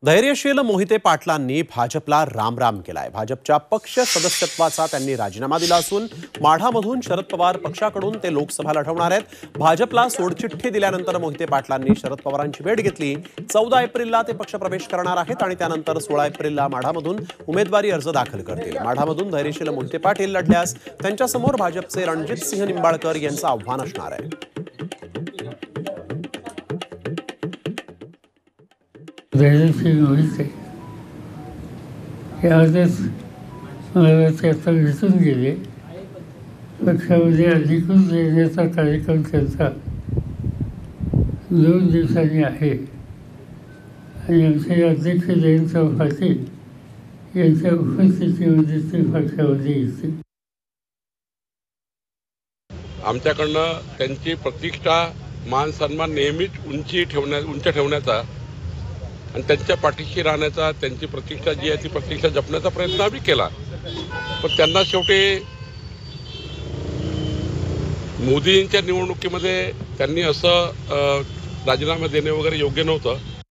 धैर्यशील मोहिते पाटलांनी भाजपला रामराम केलाय। भाजपच्या पक्ष सदस्यत्वाचा त्यांनी राजीनामा दिला असून माढामधून शरद पवार पक्षाकडून ते लोकसभा लढवणार आहेत। भाजपला सोडचिठ्ठी दिल्यानंतर मोहिते पाटलांनी शरद पवारांची भेट घेतली। 14 एप्रिलला ते पक्ष प्रवेश करणार आहेत आणि त्यानंतर 16 एप्रिलला माढामधून उमेदवारी अर्ज दाखल करतील। माढामधून धैर्यशील मोहिते पाटील लढल्यास त्यांच्यासमोर भाजपचे रणजित सिंह निंबाळकर यांचं आव्हान असणार आहे। धैर्यशील मोहिते हे आजच मला ते आता दिसून गेले। पक्षामध्ये अधिकृत येण्याचा कार्यक्रम त्यांचा 2 दिवसांनी आहे आणि आमचे अध्यक्ष जयंत पाटील यांच्या उपस्थितीमध्ये ते पक्षामध्ये येतील। आमच्याकडनं त्यांची प्रतिष्ठा मान सन्मान नेहमीच उंच ठेवण्याचा आणि त्यांच्या पाठीशी राहण्याचा, त्यांची प्रतिष्ठा जी आहे ती प्रतिष्ठा जपण्याचा प्रयत्न आम्ही केला। पण त्यांना शेवटी मोदींच्या निवडणुकीमध्ये त्यांनी असं राजीनामा देणे वगैरे योग्य नव्हतं।